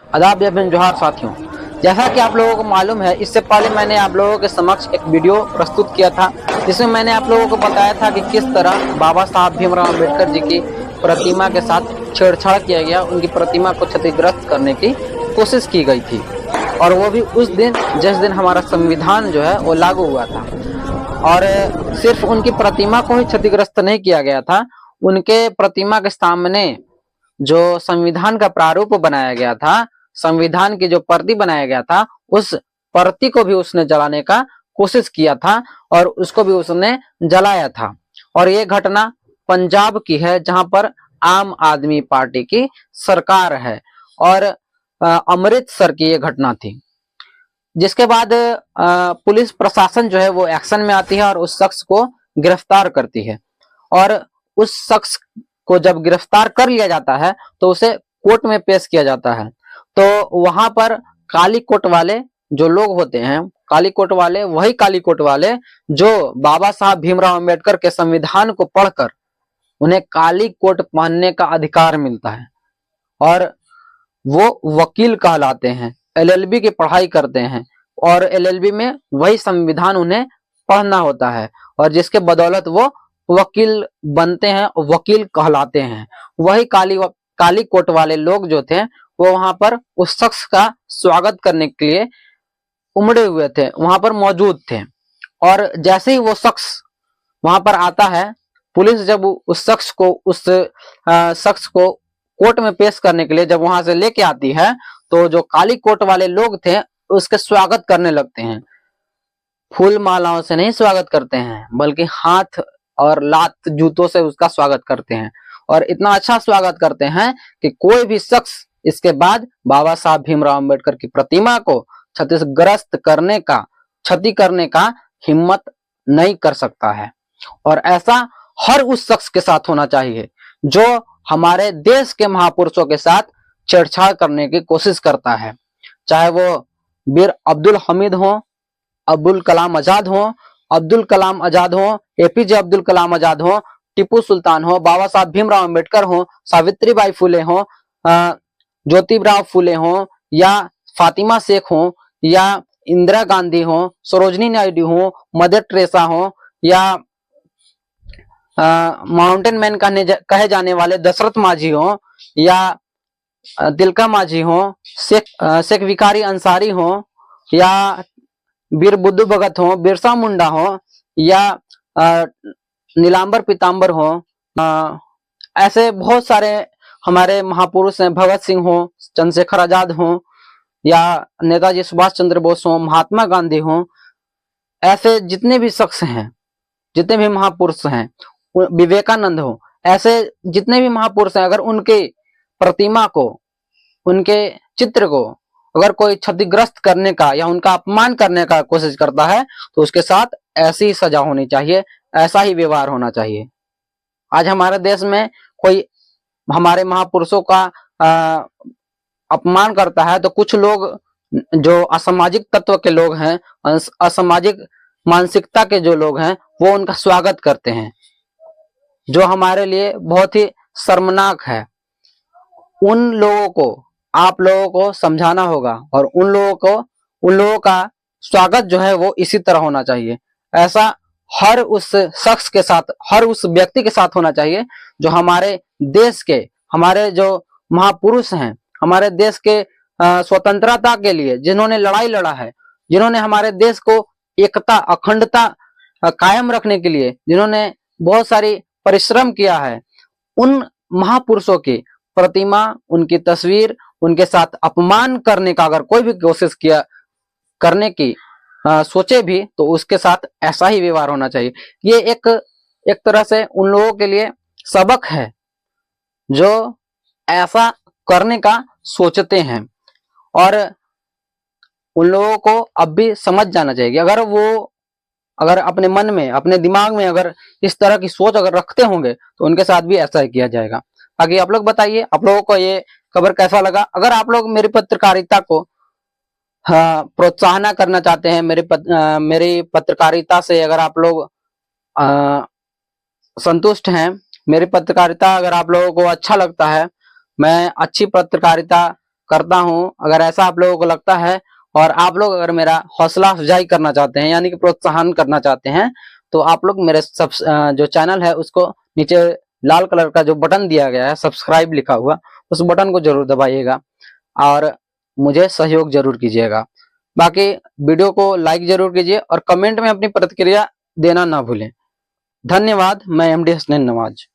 आदाब या बिन जोहार साथियों। जैसा कि आप लोगों को मालूम है, इससे पहले मैंने आप लोगों के समक्ष एक वीडियो प्रस्तुत किया था जिसमें मैंने आप लोगों को बताया था कि किस तरह बाबा साहब भीमराव अंबेडकर जी की प्रतिमा के साथ छेड़छाड़ किया गया, उनकी प्रतिमा को क्षतिग्रस्त करने की कोशिश की गई थी। और वो भी उस दिन जिस दिन हमारा संविधान जो है वो लागू हुआ था। और सिर्फ उनकी प्रतिमा को ही क्षतिग्रस्त नहीं किया गया था, उनके प्रतिमा के सामने जो संविधान का प्रारूप बनाया गया था, संविधान की जो प्रति बनाया गया था, उस प्रति को भी उसने जलाने का कोशिश किया था और उसको भी उसने जलाया था। और ये घटना पंजाब की है जहां पर आम आदमी पार्टी की सरकार है और अमृतसर की ये घटना थी। जिसके बाद पुलिस प्रशासन जो है वो एक्शन में आती है और उस शख्स को गिरफ्तार करती है। और उस शख्स को जब गिरफ्तार कर लिया जाता है तो उसे कोर्ट में पेश किया जाता है। तो वहां पर काली कोट वाले जो लोग होते हैं, काली कोट वाले वही काली कोट वाले जो बाबा साहब भीमराव अंबेडकर के संविधान को पढ़कर उन्हें काली कोट पहनने का अधिकार मिलता है और वो वकील कहलाते हैं, एलएलबी की पढ़ाई करते हैं और एलएलबी में वही संविधान उन्हें पढ़ना होता है और जिसके बदौलत वो वकील बनते हैं, वकील कहलाते हैं। वही काली कोट वाले लोग जो थे वो वहां पर उस शख्स का स्वागत करने के लिए उमड़े हुए थे, वहां पर मौजूद थे। और जैसे ही वो शख्स वहां पर आता है, पुलिस जब उस शख्स को कोर्ट में पेश करने के लिए जब वहां से लेके आती है तो जो काली कोट वाले लोग थे उसके स्वागत करने लगते हैं। फूल मालाओं से नहीं स्वागत करते हैं बल्कि हाथ और लात जूतों से उसका स्वागत करते हैं और इतना अच्छा स्वागत करते हैं कि कोई भी शख्स इसके बाद बाबा साहब भीमराव अंबेडकर की प्रतिमा को क्षतिग्रस्त करने का, क्षति करने का हिम्मत नहीं कर सकता है। और ऐसा हर उस शख्स के साथ होना चाहिए जो हमारे देश के महापुरुषों के साथ छेड़छाड़ करने की कोशिश करता है, चाहे वो वीर अब्दुल हमीद हो, अब्दुल कलाम आजाद हो, एपीजे अब्दुल कलाम आजाद हो, टीपू सुल्तान हो, बाबा साहब भीमराव अंबेडकर हो, सावित्रीबाई फुले हो, ज्योतिराव फुले हो, या फातिमा शेख हो, या इंदिरा गांधी हो, सरोजनी नायडू हो, मदर टेरेसा हो, या माउंटेन मैन कहे जाने वाले दशरथ माझी हो, या तिलका माझी हो, शेख विकारी अंसारी हो, या वीर बुद्धू भगत हो, बिरसा मुंडा हो, या नीलांबर पीताम्बर हो। ऐसे बहुत सारे हमारे महापुरुष हैं, भगत सिंह हो, चंद्रशेखर आजाद हो, या नेताजी सुभाष चंद्र बोस हो, महात्मा गांधी हो। ऐसे जितने भी शख्स हैं, जितने भी महापुरुष हैं, विवेकानंद हो, ऐसे जितने भी महापुरुष हैं, अगर उनके प्रतिमा को, उनके चित्र को अगर कोई क्षतिग्रस्त करने का या उनका अपमान करने का कोशिश करता है तो उसके साथ ऐसी ही सजा होनी चाहिए, ऐसा ही व्यवहार होना चाहिए। आज हमारे देश में कोई हमारे महापुरुषों का अपमान करता है तो कुछ लोग जो असामाजिक तत्व के लोग हैं, असामाजिक मानसिकता के जो लोग हैं, वो उनका स्वागत करते हैं, जो हमारे लिए बहुत ही शर्मनाक है। उन लोगों को आप लोगों को समझाना होगा और उन लोगों का स्वागत जो है वो इसी तरह होना चाहिए। ऐसा हर उस शख्स के साथ, हर उस व्यक्ति के साथ होना चाहिए जो हमारे देश के, हमारे जो महापुरुष हैं, हमारे देश के स्वतंत्रता के लिए जिन्होंने लड़ाई लड़ा है, जिन्होंने हमारे देश को एकता, अखंडता कायम रखने के लिए जिन्होंने बहुत सारी परिश्रम किया है, उन महापुरुषों की प्रतिमा, उनकी तस्वीर, उनके साथ अपमान करने का अगर कोई भी कोशिश किया करने की सोचे भी तो उसके साथ ऐसा ही व्यवहार होना चाहिए। ये एक तरह से उन लोगों के लिए सबक है जो ऐसा करने का सोचते हैं और उन लोगों को अब भी समझ जाना चाहिए। अगर अपने मन में, अपने दिमाग में अगर इस तरह की सोच अगर रखते होंगे तो उनके साथ भी ऐसा ही किया जाएगा। बाकी आप लोग बताइए, आप लोगों को ये खबर कैसा लगा? अगर आप लोग मेरी पत्रकारिता को प्रोत्साहन करना चाहते हैं, मेरी पत्रकारिता से अगर आप लोग संतुष्ट हैं, मेरी पत्रकारिता अगर आप लोगों को अच्छा लगता है, मैं अच्छी पत्रकारिता करता हूं। अगर ऐसा आप लोगों को लगता है और आप लोग अगर मेरा हौसला अफजाई करना चाहते हैं यानी कि प्रोत्साहन करना चाहते हैं, तो आप लोग मेरे जो चैनल है उसको नीचे लाल कलर का जो बटन दिया गया है सब्सक्राइब लिखा हुआ, उस बटन को जरूर दबाइएगा और मुझे सहयोग जरूर कीजिएगा। बाकी वीडियो को लाइक जरूर कीजिए और कमेंट में अपनी प्रतिक्रिया देना ना भूलें। धन्यवाद। मैं एमडी हसनैन नवाज।